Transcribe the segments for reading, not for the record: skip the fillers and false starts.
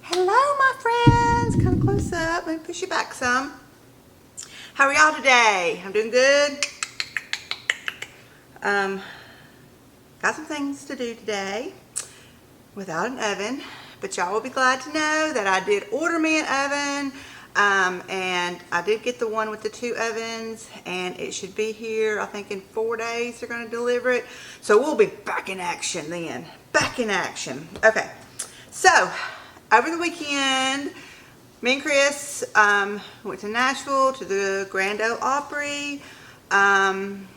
Hello, my friends. Come close up. Let me push you back some. How are y'all today? I'm doing good. Got some things to do today without an oven, but y'all will be glad to know that I did order me an oven, and I did get the one with the 2 ovens, and it should be here, I think in 4 days they're going to deliver it. So we'll be back in action then. Back in action. Okay. So, over the weekend, me and Chris went to Nashville to the Grand Ole Opry.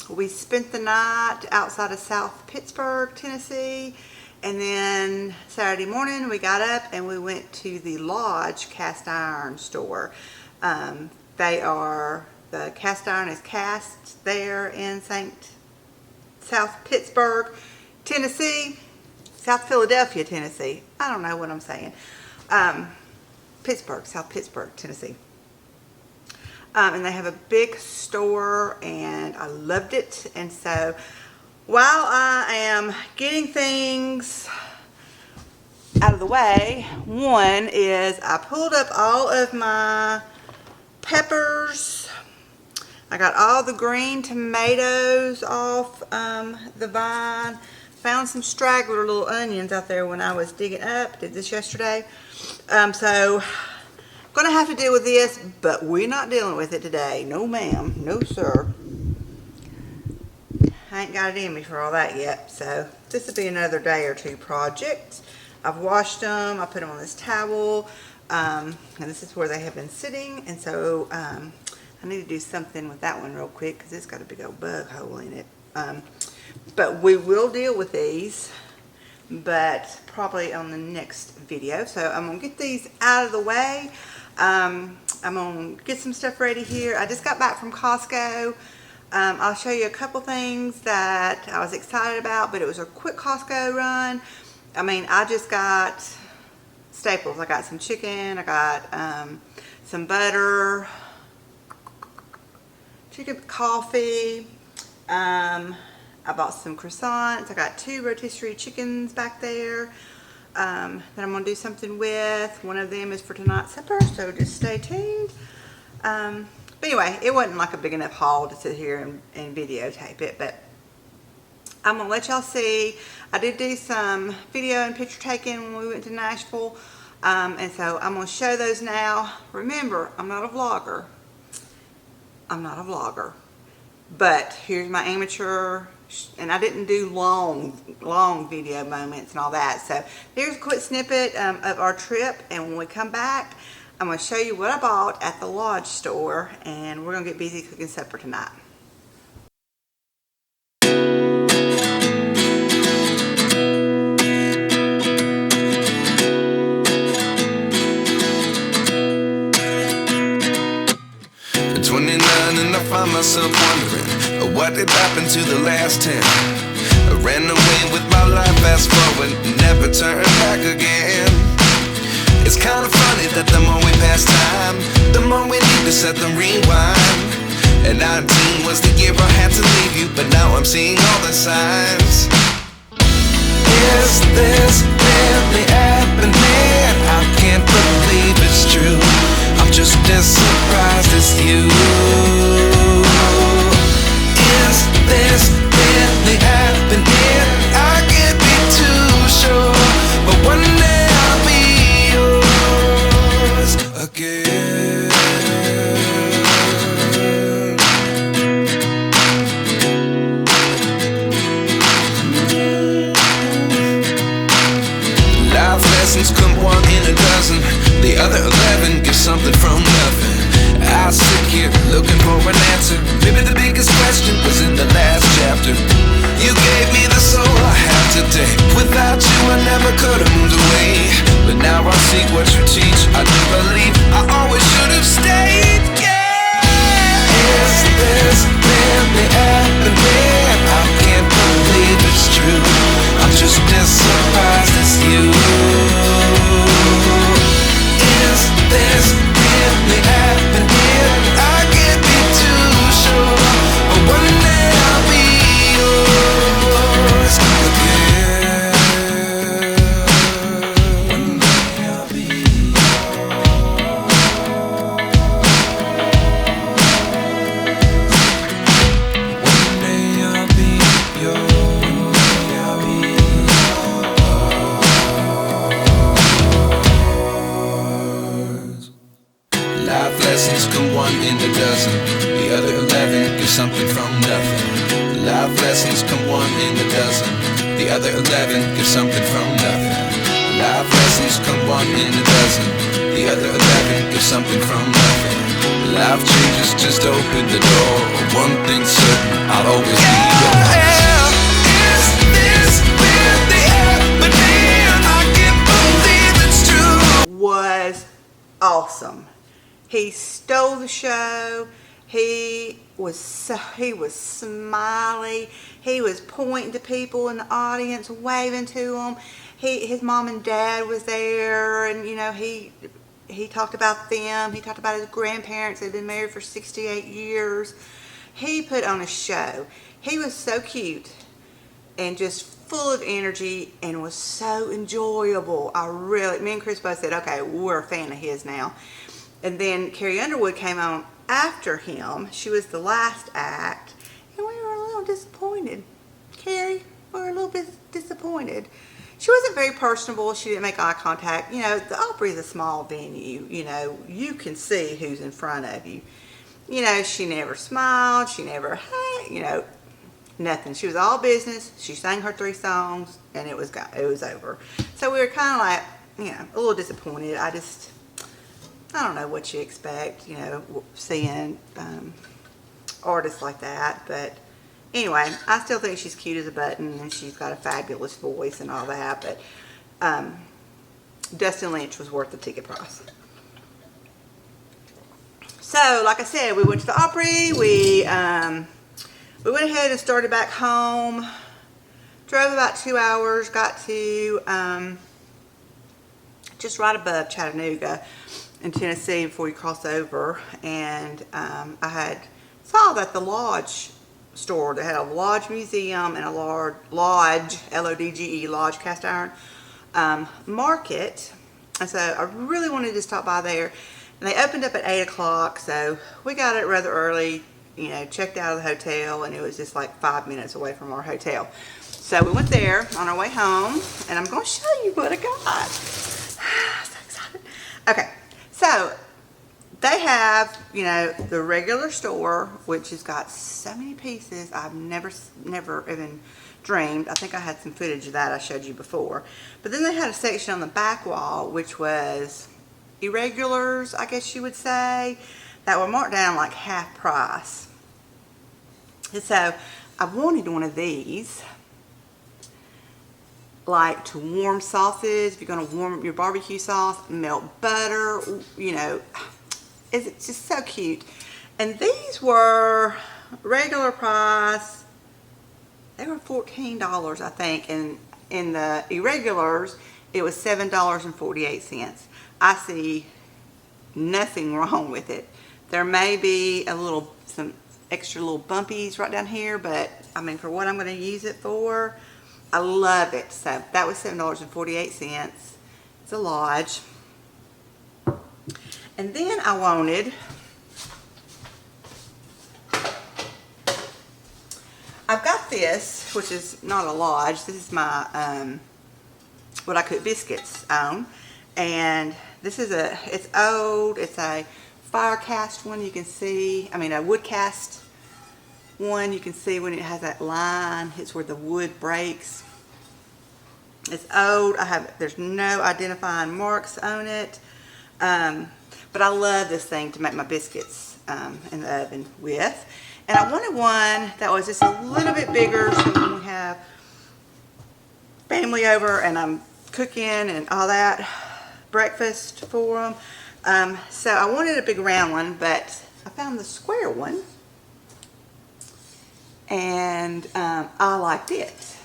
We spent the night outside of South Pittsburgh, Tennessee, and then Saturday morning we got up and we went to the Lodge cast iron store. The cast iron is cast there in South Pittsburgh, Tennessee. South Philadelphia, Tennessee. I don't know what I'm saying. South Pittsburgh, Tennessee. And they have a big store, and I loved it. And so while I am getting things out of the way, one is I pulled up all of my peppers. I got all the green tomatoes off the vine. Found some straggler little onions out there when I was digging up. Did this yesterday. So I'm gonna have to deal with this, but we're not dealing with it today. No ma'am, no sir. I ain't got it in me for all that yet. So this will be another day or 2 project. I've washed them. I put them on this towel, and this is where they have been sitting. And so I need to do something with that one real quick because it's got a big old bug hole in it. But we will deal with these, but probably on the next video. So I'm going to get these out of the way. I'm going to get some stuff ready here. I just got back from Costco. I'll show you a couple things that I was excited about, but it was a quick Costco run. I mean, I just got staples. I got some chicken. I got some butter, chicken, coffee. I bought some croissants. I got 2 rotisserie chickens back there that I'm going to do something with. One of them is for tonight's supper, so just stay tuned. But anyway, it wasn't like a big enough haul to sit here and videotape it, but I'm going to let y'all see. I did do some video and picture taking when we went to Nashville, and so I'm going to show those now. Remember, I'm not a vlogger. But here's my amateur, and I didn't do long video moments and all that. So here's a quick snippet of our trip, and when we come back, I'm going to show you what I bought at the Lodge store, and we're going to get busy cooking supper tonight. At 29 and I find myself wondering what did happen to the last 10. I ran away with my life, fast forward, never turn back again. It's kind of funny that the more we pass time, the more we need to set them rewind. And 19 was the year I had to leave you, but now I'm seeing all the signs. Is this really happening? I can't believe it's true. I'm just as surprised as you. Is this really happening? I can't be too sure, but one day I'll be yours again. Life lessons come 1 in a dozen. The other 11 get something from nothing. I sit here looking for an answer. Maybe the biggest question was in the last chapter. You gave me the soul I have today. Without you I never could have moved away. But now I see what you teach. I do believe I always should have stayed. Yeah. Is this really happening? I can't believe it's true. I'm just as surprised as you. Is this really happening? I can't be too sure, but one day I'll be yours again. One day lessons come one in a dozen. The other 11 give something from nothing. Life lessons come one in a dozen. The other 11 give something from nothing. Life lessons come one in a dozen. The other 11 give something from nothing. Life changes, just open the door. One thing's certain, I'll always be yours. Is this really happening? I can't believe it's true. Was awesome. He stole the show. He was smiley. He was pointing to people in the audience, waving to them. His mom and dad was there, and you know, he talked about them. He talked about his grandparents. They'd been married for 68 years. He put on a show. He was so cute and just full of energy and was so enjoyable. Me and Chris both said, okay, we're a fan of his now. And then Carrie Underwood came on after him. She was the last act, and we were a little disappointed. Carrie, we were a little bit disappointed. She wasn't very personable. She didn't make eye contact. You know, the Opry is a small venue. You know, you can see who's in front of you. You know, she never smiled. She never, hey, you know, nothing. She was all business. She sang her 3 songs, and it was over. So we were kind of like, you know, a little disappointed. I don't know what you expect, you know, seeing artists like that. But anyway, I still think she's cute as a button, and she's got a fabulous voice and all that. But Dustin Lynch was worth the ticket price. So, like I said, we went to the Opry. We went ahead and started back home. Drove about 2 hours. Got to just right above Chattanooga in Tennessee before you cross over. And I saw that the Lodge store, they had a Lodge museum and a Lodge, L-O-D-G-E, Lodge cast iron market. And so I really wanted to stop by there. And they opened up at 8 o'clock, so we got it rather early, you know, checked out of the hotel, and it was just like 5 minutes away from our hotel. So we went there on our way home, and I'm going to show you what I got. So excited. Okay, so they have, you know, the regular store, which has got so many pieces I've never even dreamed. I think I had some footage of that I showed you before. But then they had a section on the back wall, which was irregulars, I guess you would say, that were marked down like half price. And so I wanted one of these, like to warm sauces. If you're going to warm up your barbecue sauce, melt butter, you know, it's just so cute. And these were regular price. They were $14, I think, and in the irregulars it was $7.48. I see nothing wrong with it. There may be some extra little bumpies right down here, but I mean, for what I'm going to use it for, I love it. So that was $7.48. It's a Lodge. And then I wanted, I've got this, which is not a Lodge. This is my, what I cook biscuits on. And this is it's old. It's a fire cast one. You can see, I mean a wood cast one. You can see when it has that line, it's where the wood breaks. It's old. There's no identifying marks on it. But I love this thing to make my biscuits in the oven with. And I wanted one that was just a little bit bigger, so when we have family over and I'm cooking and all that, breakfast for them. So I wanted a big round one, but I found the square one, and I liked it.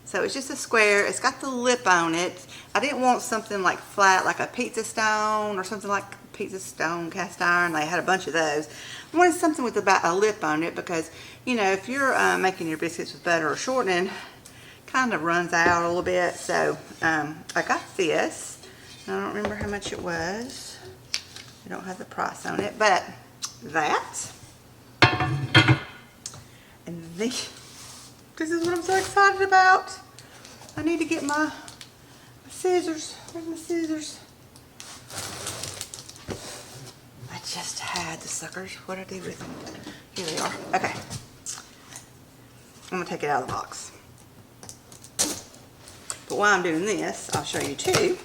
So it's just a square. It's got the lip on it. I didn't want something like flat, like a pizza stone or something like pizza stone cast iron. They had a bunch of those. I wanted something with about a lip on it because, you know, if you're making your biscuits with butter or shortening, kind of runs out a little bit. So I got this. I don't remember how much it was. I don't have the price on it, but that. And this is what I'm so excited about. I need to get my scissors. Where's my scissors? I just had the suckers. What do I do with them? Here they are. Okay. I'm going to take it out of the box. But while I'm doing this, I'll show you too.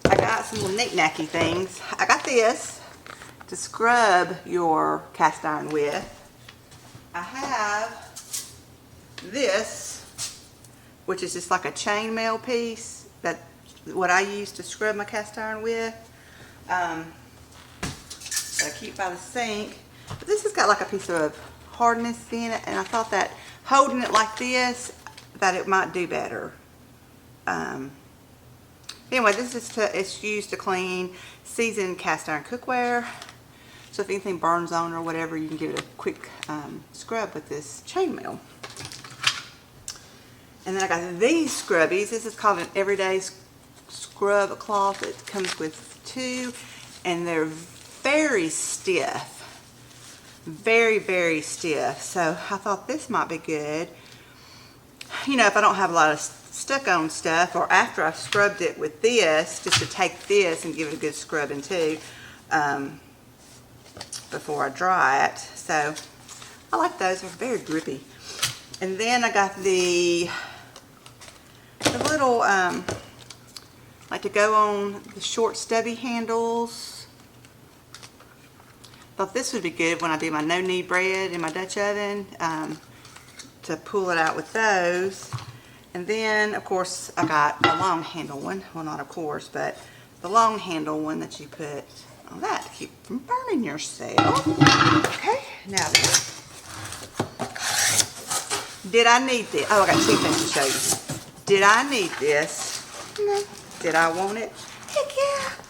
I got some little knick-knacky things. I got this to scrub your cast iron with. I have this, which is just like a chainmail piece. That's what I use to scrub my cast iron with. That I keep by the sink. But this has got like a piece of hardness in it, and I thought that holding it like this, that it might do better. Anyway, this is it's used to clean seasoned cast iron cookware. So if anything burns on or whatever, you can give it a quick scrub with this chainmail. And then I got these scrubbies. This is called an everyday scrub cloth. It comes with two, and they're very stiff. Very, very stiff. So I thought this might be good. You know, if I don't have a lot of stuck on stuff, or after I've scrubbed it with this, just to take this and give it a good scrubbing too, before I dry it. So I like those. They're very grippy. And then I got the little, like to go on the short stubby handles. Thought this would be good when I do my no-knead bread in my Dutch oven, to pull it out with those. And then, of course, I got a long handle one. Well, not of course, but the long handle one that you put on that to keep from burning yourself. Okay, now then. Did I need this? Oh, I got two things to show you. Did I need this? No. Did I want it? Heck yeah.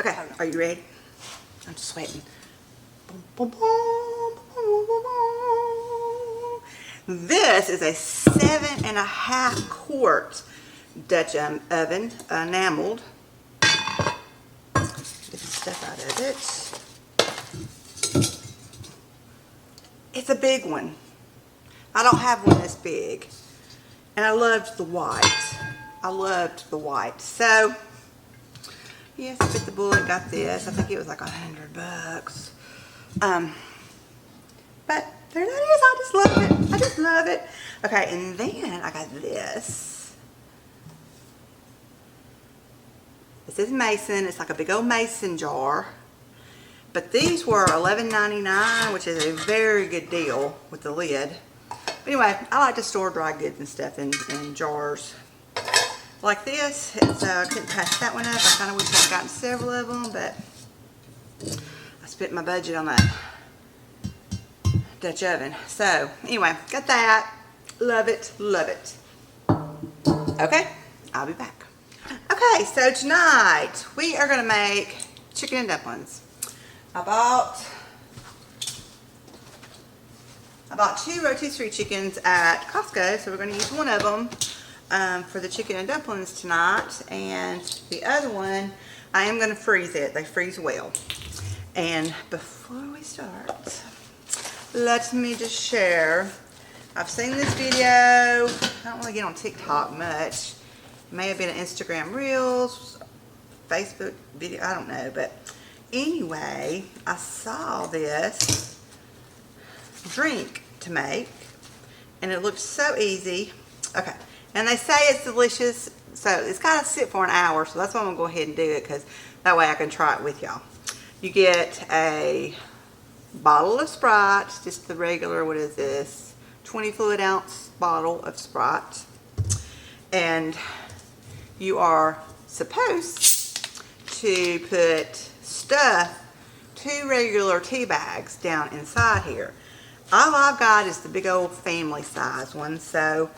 Okay, are you ready? I'm sweating. Boom, boom, boom, boom, boom, boom. This is a 7.5 quart Dutch oven, enameled. Get the stuff out of it. It's a big one. I don't have one this big. And I loved the white. I loved the white. So, yes, I bit the bullet, got this. I think it was like $100. But there that is. I just love it. I just love it. Okay, and then I got this. This is Mason. It's like a big old Mason jar. But these were $11.99, which is a very good deal with the lid. But anyway, I like to store dry goods and stuff in jars like this. I couldn't pass that one up. I kind of wish I'd gotten several of them, but I spent my budget on that Dutch oven. So anyway, got that. Love it, love it. Okay, I'll be back. Okay, so tonight we are going to make chicken and dumplings. I bought 2 rotisserie chickens at Costco, so we're going to use one of them for the chicken and dumplings tonight, and the other one I am going to freeze it. They freeze well. And before we start, let me just share. I've seen this video. I don't really get on TikTok much. It may have been an Instagram Reels, Facebook video, I don't know. But anyway, I saw this drink to make, and it looked so easy. Okay, and they say it's delicious, so it's got to sit for an hour, so that's why I'm going to go ahead and do it, because that way I can try it with y'all. You get a bottle of Sprite, just the regular, what is this, 20 fluid ounce bottle of Sprite, and you are supposed to put stuff, 2 regular tea bags down inside here. All I've got is the big old family size one, so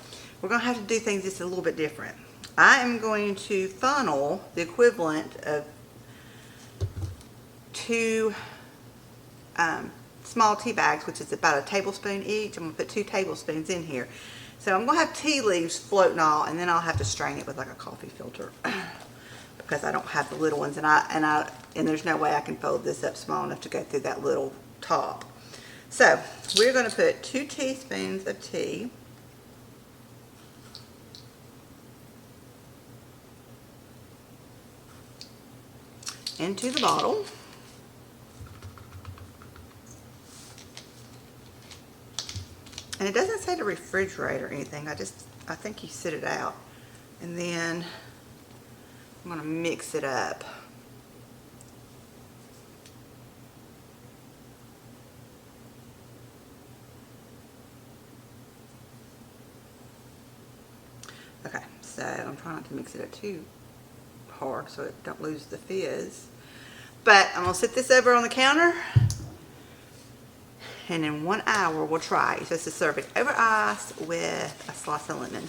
we're going to have to do things just a little bit different. I am going to funnel the equivalent of 2 small tea bags, which is about a tablespoon each. I'm going to put 2 tablespoons in here. So I'm going to have tea leaves floating all, and then I'll have to strain it with like a coffee filter because I don't have the little ones, and there's no way I can fold this up small enough to go through that little top. So we're going to put 2 teaspoons of tea. into the bottle. And it doesn't say to refrigerate or anything. I think you sit it out. And then I'm going to mix it up. Okay, so I'm trying not to mix it up too hard so it don't lose the fizz. But I'm going to sit this over on the counter. And in 1 hour, we'll try. You're supposed to serve it over ice with a slice of lemon.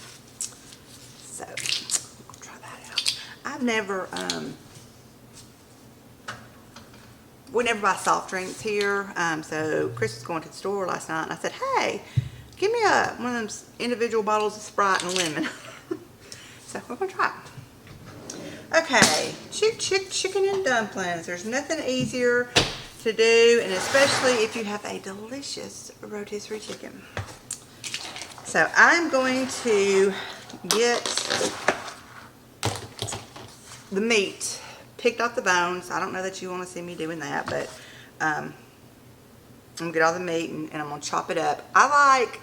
So, we'll try that out. I've never, we never buy soft drinks here. So, Chris was going to the store last night, and I said, hey, give me one of them individual bottles of Sprite and lemon. So, we're going to try it. Okay, chicken and dumplings. There's nothing easier to do, and especially if you have a delicious rotisserie chicken. So I'm going to get the meat picked off the bones. I don't know that you want to see me doing that, but I'm going to get all the meat and I'm going to chop it up. I like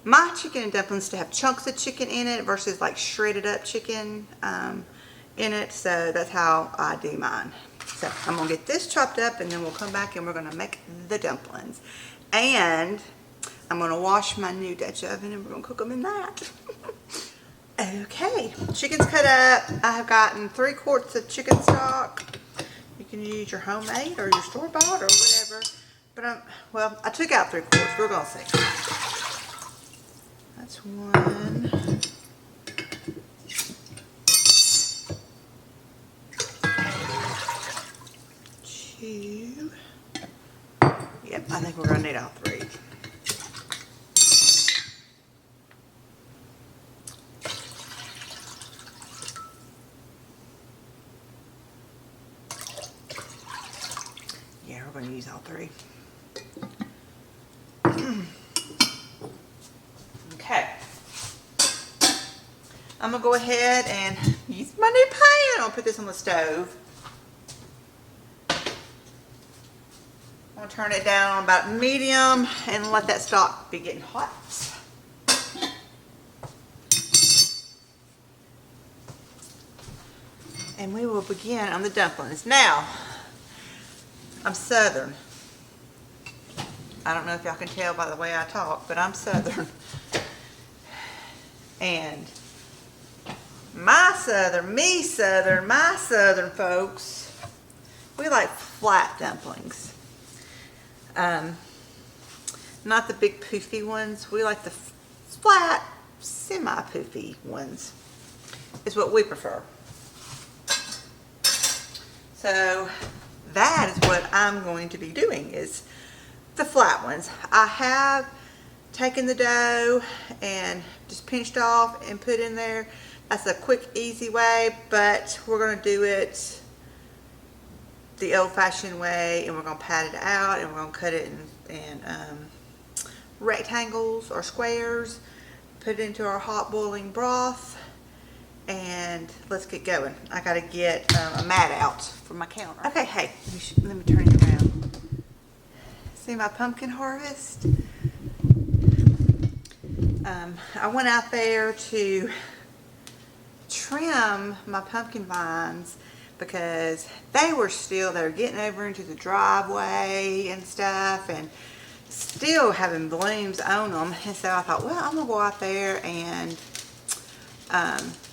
my chicken and dumplings to have chunks of chicken in it versus like shredded up chicken in it, so that's how I do mine. So I'm going to get this chopped up and then we'll come back and we're going to make the dumplings. And I'm going to wash my new Dutch oven and we're going to cook them in that. Okay, chicken's cut up. I have gotten 3 quarts of chicken stock. You can use your homemade or your store-bought or whatever. But well, I took out 3 quarts. We're going to see. That's 1. Yep, I think we're going to need all 3. Yeah, we're going to use all 3. Okay. I'm going to go ahead and use my new pan. I'll put this on the stove. I'm going to turn it down on about medium and let that stock be getting hot. And we will begin on the dumplings. Now, I'm Southern. I don't know if y'all can tell by the way I talk, but I'm Southern. And my Southern folks, we like flat dumplings. Not the big poofy ones. We like the flat, semi-poofy ones. Is what we prefer. So that is what I'm going to be doing, is the flat ones. I have taken the dough and just pinched off and put in there. That's a quick, easy way, but we're going to do it the old-fashioned way, and we're going to pat it out and we're going to cut it in rectangles or squares, put it into our hot boiling broth, and let's get going. I got to get a mat out from my counter. Okay, hey, let me turn it around. See my pumpkin harvest? I went out there to trim my pumpkin vines because they were getting over into the driveway and stuff and still having blooms on them. And so I thought, well, I'm going to go out there and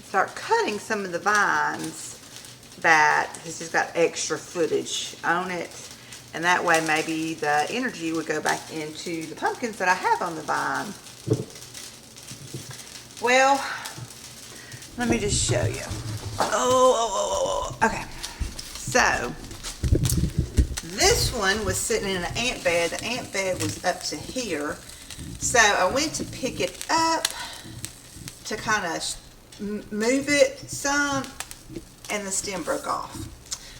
start cutting some of the vines that has just got extra footage on it. And that way maybe the energy would go back into the pumpkins that I have on the vine. Well, let me just show you. Okay. So, this one was sitting in an ant bed. The ant bed was up to here. So, I went to pick it up to kind of move it some, and the stem broke off.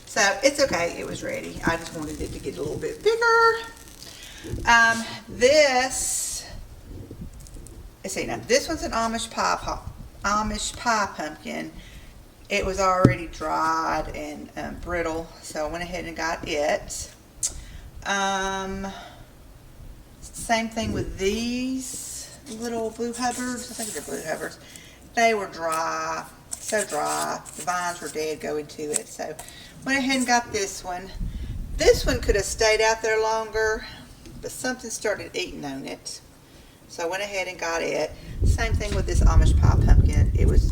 So, it's okay. It was ready. I just wanted it to get a little bit bigger. Let's see, now this one's an Amish pie pumpkin. it was already dried and brittle, so I went ahead and got it. Same thing with these little blue hubbards. I think they're blue hubbards. They were dry, so dry. The vines were dead going to it, so went ahead and got this one. This one could have stayed out there longer, but something started eating on it. So I went ahead and got it. Same thing with this Amish pie pumpkin. It was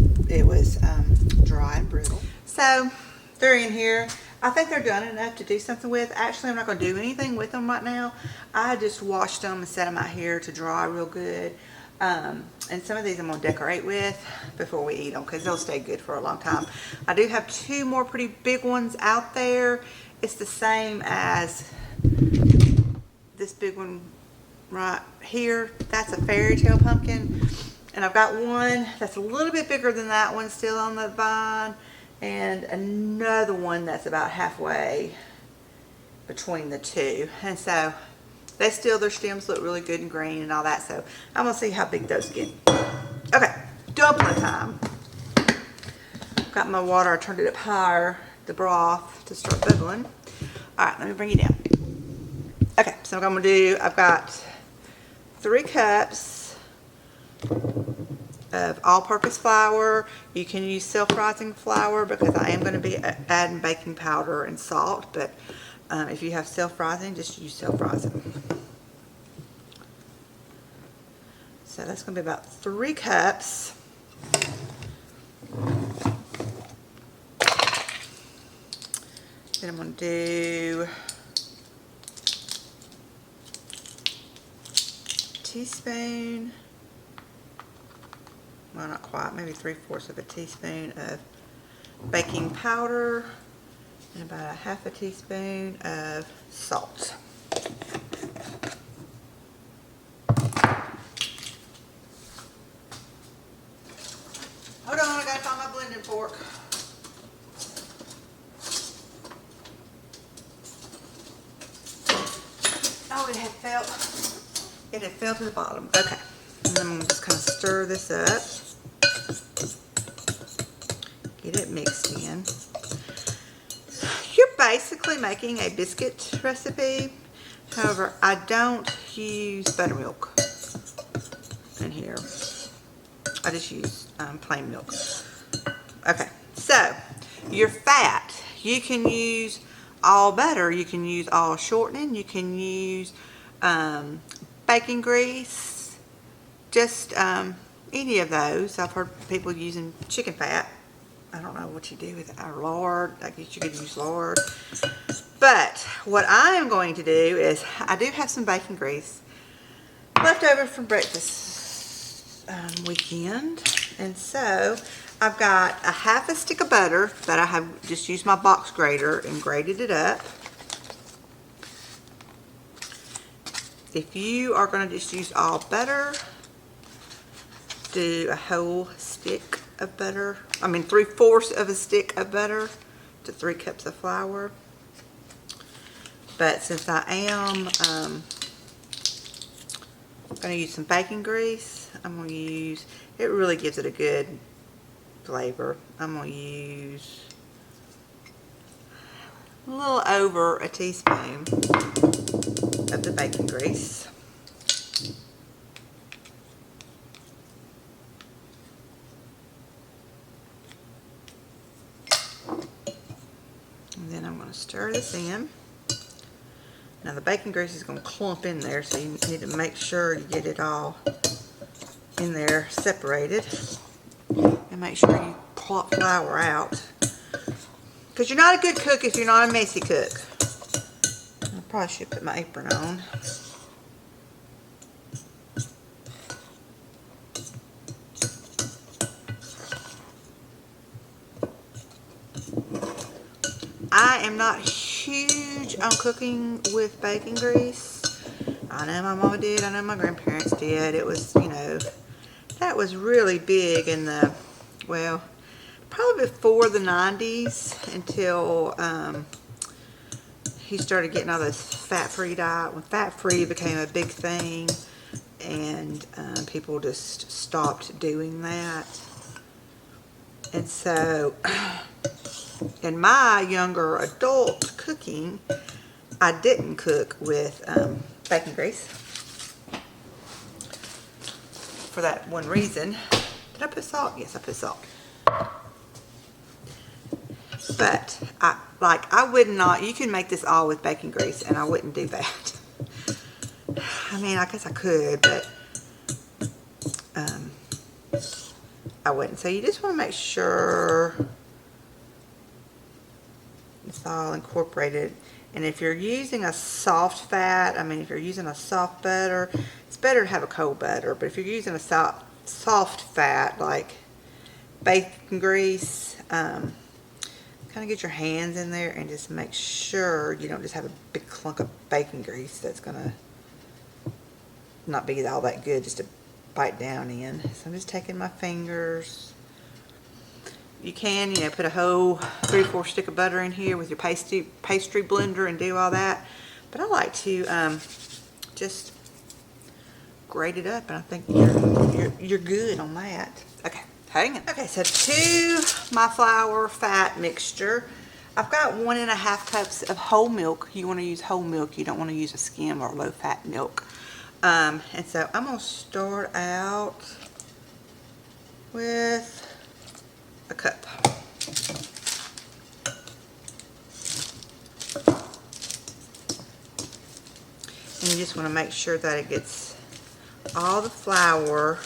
dry and brittle. So they're in here. I think they're done enough to do something with. Actually, I'm not going to do anything with them right now. I just washed them and set them out here to dry real good. And some of these I'm going to decorate with before we eat them because they'll stay good for a long time. I do have two more pretty big ones out there. It's the same as this big one right here. That's a fairy tale pumpkin. And I've got one that's a little bit bigger than that one still on the vine. And another one that's about halfway between the two. And so their stems look really good and green and all that. So I'm going to see how big those get. Okay, dumpling time. Got my water. I turned it up higher, the broth, to start bubbling. All right, let me bring you down. Okay, so what I'm going to do, I've got 3 cups of all-purpose flour. You can use self-rising flour because I am going to be adding baking powder and salt, but if you have self-rising, just use self-rising. So that's going to be about 3 cups. Then I'm going to do a teaspoon. Well, not quite, maybe 3/4 of a teaspoon of baking powder and about a half a teaspoon of salt. Hold on, I gotta find my blending fork. Oh, it had fell to the bottom. Okay, and then I'm just kind of stir this up. Get it mixed in. You're basically making a biscuit recipe. However, I don't use buttermilk in here. I just use plain milk. Okay, so your fat, you can use all butter, you can use all shortening, you can use baking grease, just any of those. I've heard people using chicken fat. I don't know what you do with it, or lard. I guess you could use lard. But what I am going to do is, I do have some bacon grease left over from breakfast weekend. And so I've got a half a stick of butter that I have just used my box grater and grated it up. If you are going to just use all butter, do a whole stick of butter. I mean 3/4 of a stick of butter to 3 cups of flour. But since I am going to use some bacon grease, I'm going to use, it really gives it a good flavor. I'm going to use a little over a teaspoon of the bacon grease. And then I'm going to stir this in. Now the bacon grease is going to clump in there, so you need to make sure you get it all in there separated. And make sure you plop flour out. Because you're not a good cook if you're not a messy cook. I probably should put my apron on. I am not huge on cooking with bacon grease. I know my mama did, I know my grandparents did. It was, you know, that was really big in the, well, probably before the 90s until he started getting all this fat-free diet. When fat-free became a big thing and people just stopped doing that. And so in my younger adult cooking, I didn't cook with bacon grease for that one reason. Did I put salt? Yes, I put salt. But I would not, you can make this all with bacon grease and I wouldn't do that. I mean, I guess I could, but I wouldn't. So you just want to make sure it's all incorporated. And if you're using a soft fat, I mean, if you're using a soft butter, it's better to have a cold butter. But if you're using a soft fat, like bacon grease, kind of get your hands in there and just make sure you don't just have a big clunk of bacon grease that's going to not be all that good just to bite down in. So I'm just taking my fingers. You can, put a whole 3/4 stick of butter in here with your pastry blender and do all that. But I like to just grate it up, and I think you're good on that. Okay, hang on. Okay, so to my flour fat mixture, I've got 1.5 cups of whole milk. You want to use whole milk. You don't want to use a skim or low fat milk. And so I'm going to start out with a cup. And you just want to make sure that it gets all the flour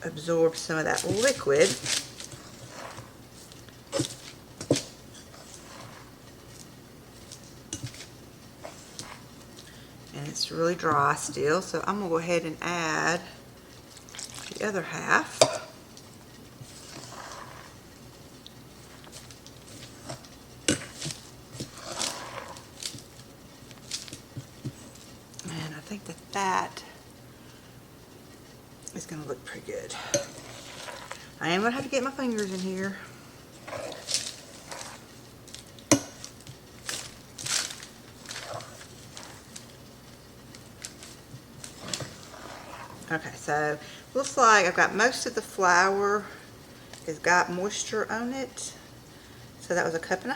absorbs some of that liquid. And it's really dry still, so I'm going to go ahead and add the other half. And I think that is going to look pretty good. I am going to have to get my fingers in here. Okay, so looks like I've got most of the flour has got moisture on it. So that was 1.5 cups.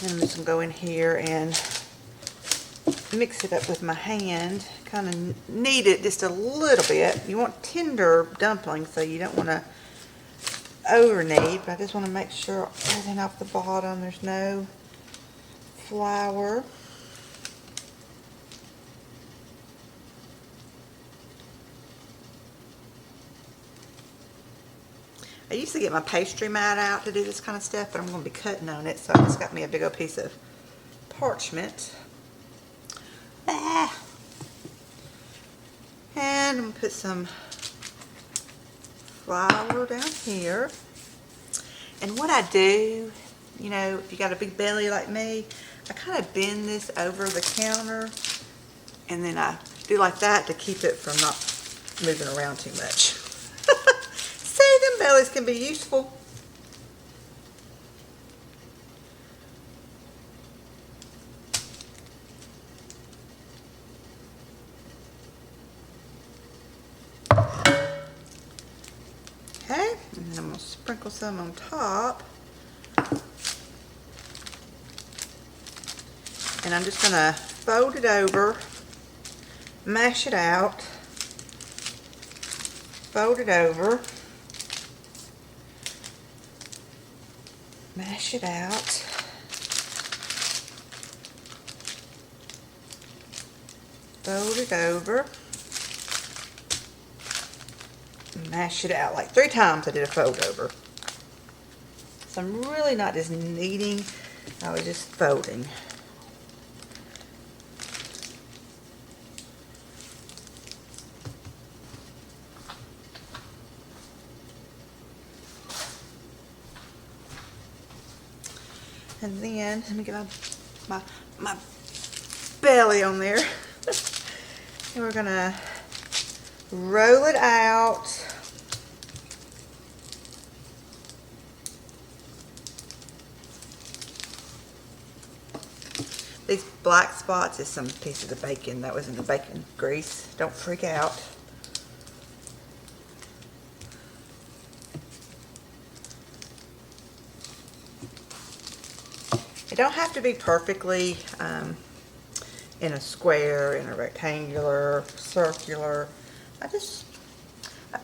And I'm just going to go in here and mix it up with my hand. Kind of knead it just a little bit. You want tender dumplings, so you don't want to over knead, but I just want to make sure everything off the bottom, there's no flour. I used to get my pastry mat out to do this kind of stuff, but I'm going to be cutting on it, so I just got me a big old piece of parchment. And I'm going to put some flour down here. And what I do, if you got a big belly like me, I kind of bend this over the counter, and then I do like that to keep it from not moving around too much. See, them bellies can be useful. Okay, and then I'm going to sprinkle some on top. And I'm just going to fold it over, mash it out, fold it over, mash it out, fold it over, mash it out. Like 3 times I did a fold over. So I'm really not just kneading, I was just folding. And then, let me get my belly on there. And we're going to roll it out. These black spots is some pieces of bacon that was in the bacon grease. Don't freak out. don't have to be perfectly in a square, in a rectangular, circular. I've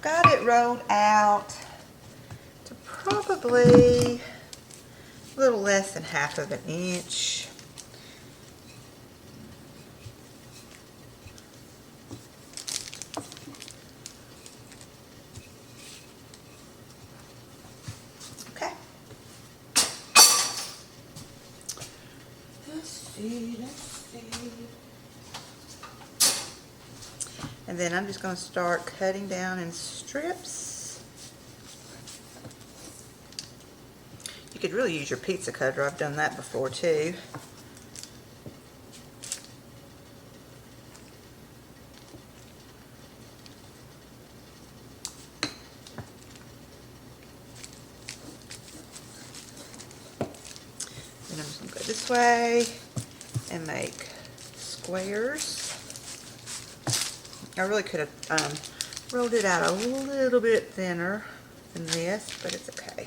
got it rolled out to probably a little less than half of an inch. Okay. Let's see. And then I'm just going to start cutting down in strips. You could really use your pizza cutter. I've done that before too. And I'm just going to go this way and make squares. I really could have rolled it out a little bit thinner than this, but it's okay.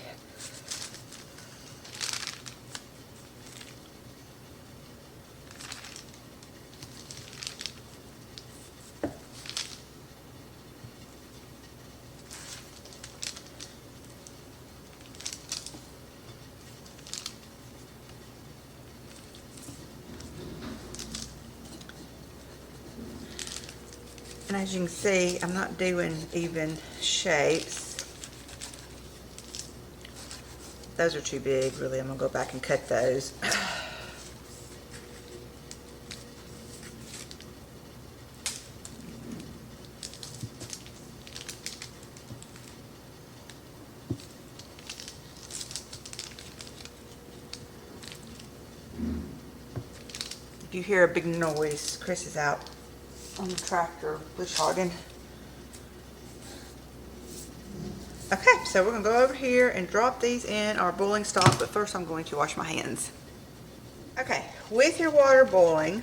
And as you can see, I'm not doing even shapes. Those are too big, really. I'm going to go back and cut those. If you hear a big noise, Chris is out on the tractor bush hogging. Okay, so we're going to go over here and drop these in our boiling stock, but first I'm going to wash my hands. Okay, with your water boiling,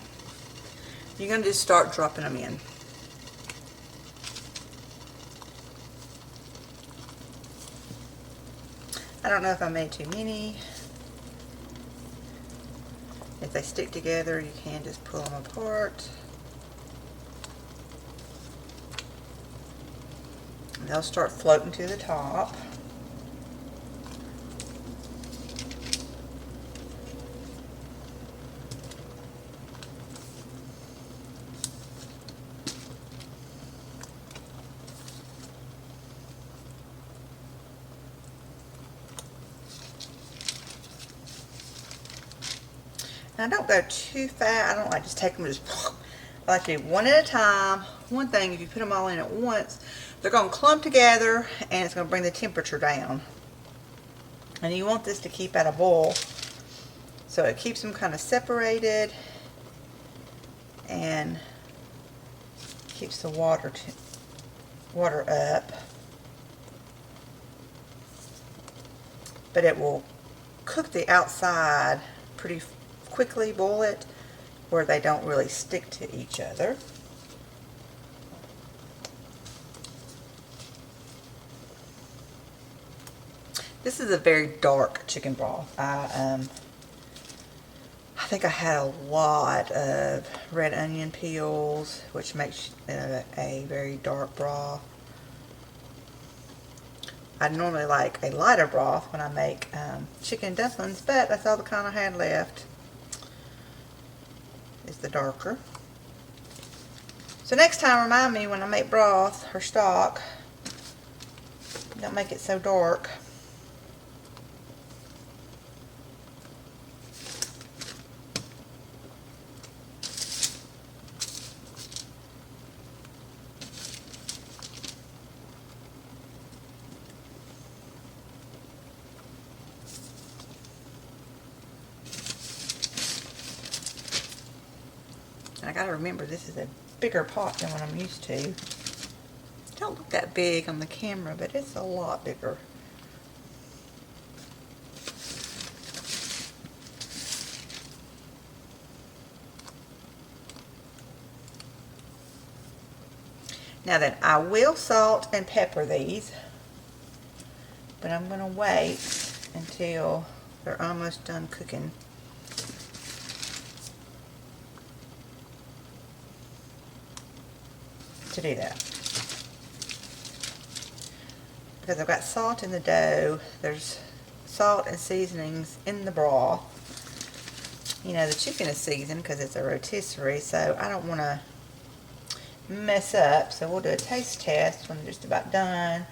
you're going to just start dropping them in. I don't know if I made too many. If they stick together, you can just pull them apart. They'll start floating to the top. Now don't go too fast. I don't like just take them just. I like to do one at a time. One thing, if you put them all in at once, they're going to clump together and it's going to bring the temperature down. And you want this to keep at a boil, so it keeps them kind of separated and keeps the water up. But it will cook the outside pretty quickly, boil it where they don't really stick to each other. This is a very dark chicken broth. I think I had a lot of red onion peels, which makes a very dark broth. I normally like a lighter broth when I make chicken dumplings, but that's all the kind I had left, is the darker. So next time, remind me when I make broth or stock, don't make it so dark. I gotta remember this is a bigger pot than what I'm used to. It don't look that big on the camera, but it's a lot bigger. Now then, I will salt and pepper these, but I'm gonna wait until they're almost done cooking. to do that. Because I've got salt in the dough. There's salt and seasonings in the broth. You know, the chicken is seasoned because it's a rotisserie, so I don't want to mess up. So we'll do a taste test when they're just about done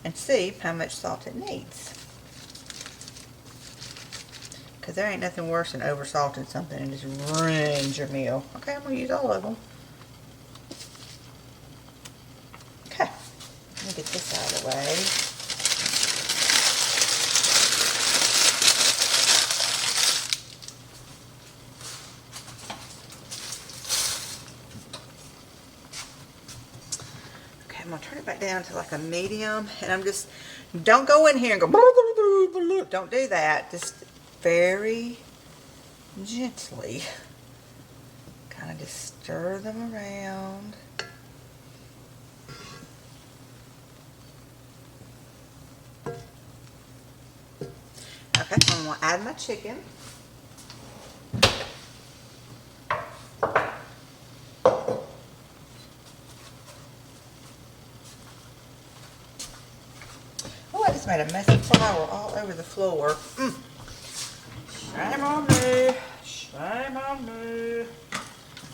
and see how much salt it needs. Because there ain't nothing worse than over salting something and just ruins your meal. Okay, I'm going to use all of them. Okay, let me get this out of the way. Okay, I'm going to turn it back down to like a medium. And I'm just, don't go in here and go, don't do that. Just very gently kind of just stir them around. Okay, I'm going to add my chicken. Oh, I just made a mess of flour all over the floor. Shame on me. Shame on me. I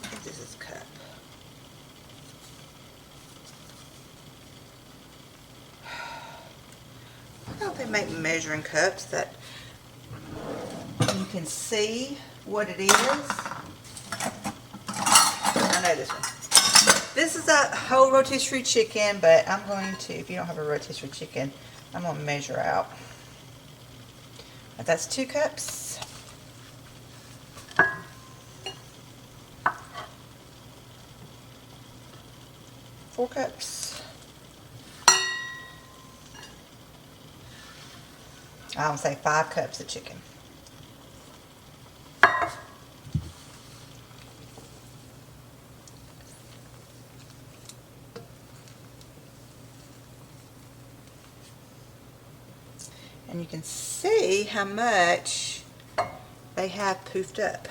think this is a cup. I don't think they make measuring cups that you can see what it is. I know this one. This is a whole rotisserie chicken, but I'm going to, if you don't have a rotisserie chicken, I'm going to measure out. But that's 2 cups. Four cups. I would say 5 cups of chicken. And you can see how much they have poofed up.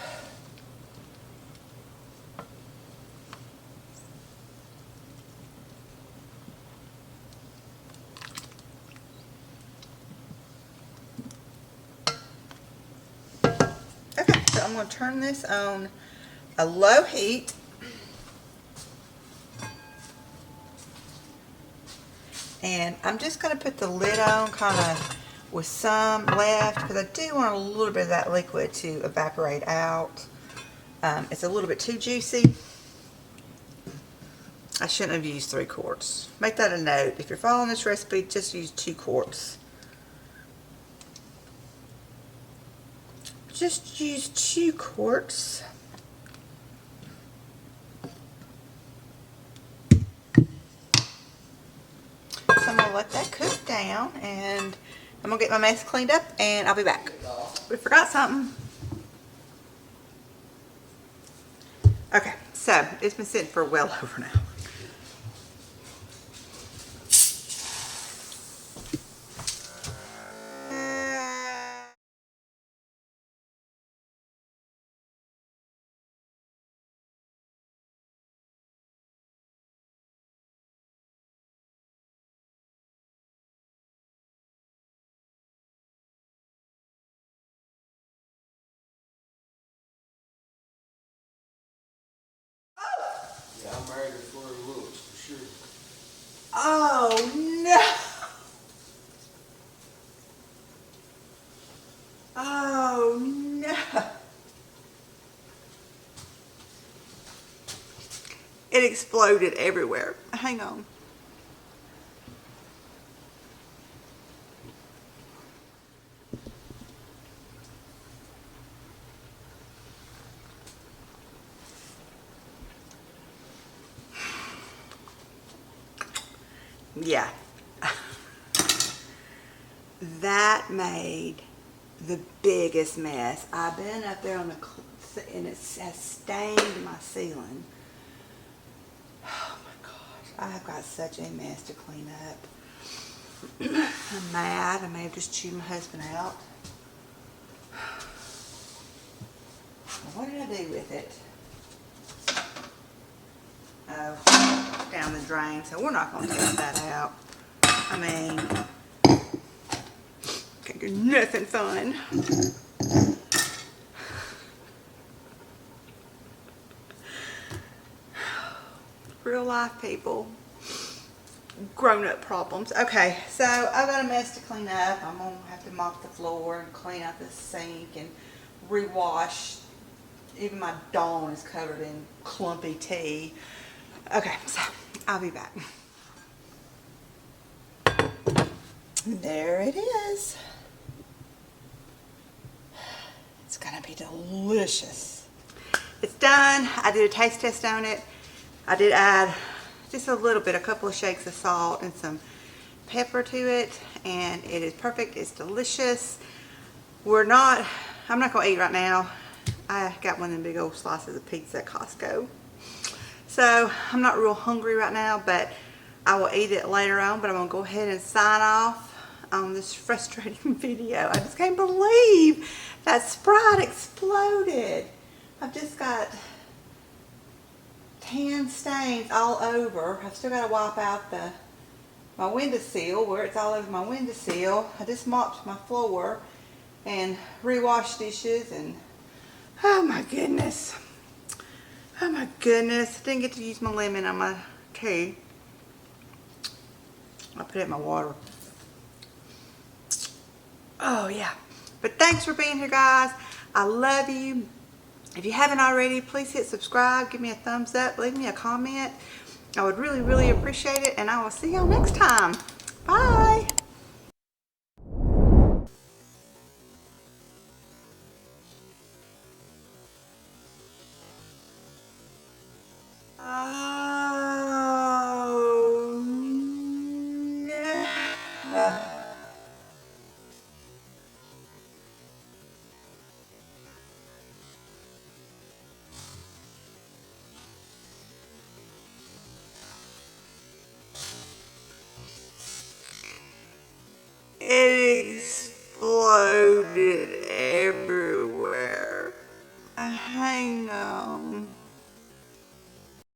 Okay, so I'm going to turn this on a low heat. And I'm just going to put the lid on kind of with some left because I do want a little bit of that liquid to evaporate out. It's a little bit too juicy. I shouldn't have used 3 quarts. Make that a note. If you're following this recipe, just use 2 quarts. Just use 2 quarts. So I'm going to let that cook down and I'm going to get my mess cleaned up and I'll be back. We forgot something. Okay, so it's been sitting for well over an hour. Yeah, I married her for her looks, for sure. Oh no! Oh no! It exploded everywhere. Hang on. Yeah. That made the biggest mess. I've been up there on the and it has stained my ceiling. Oh my gosh, I have got such a mess to clean up. I'm mad. I may have just chewed my husband out. What did I do with it? Oh, down down the drain, so we're not gonna test that out. I mean, can't do nothing fun. Real life people. Grown-up problems. Okay, so I've got a mess to clean up. I'm gonna have to mop the floor and clean out the sink and rewash. Even my Dawn is covered in clumpy tea. Okay, so I'll be back. There it is. It's gonna be delicious. It's done. I did a taste test on it. I did add just a little bit, a couple of shakes of salt and some pepper to it, and it is perfect. It's delicious. I'm not gonna eat right now. I got one of them big old slices of pizza at Costco. So I'm not real hungry right now, but I will eat it later on. But I'm gonna go ahead and sign off on this frustrating video. I just can't believe that Sprite exploded. I've just got tan stains all over. I've still got to wipe out my windowsill where it's all over my windowsill. I just mopped my floor and re-washed dishes, and oh my goodness. Oh my goodness. I didn't get to use my lemon on my tea. I put it in my water. Oh yeah. But thanks for being here, guys. I love you. If you haven't already, please hit subscribe, give me a thumbs up, leave me a comment. I would really, really appreciate it, and I will see y'all next time. Bye.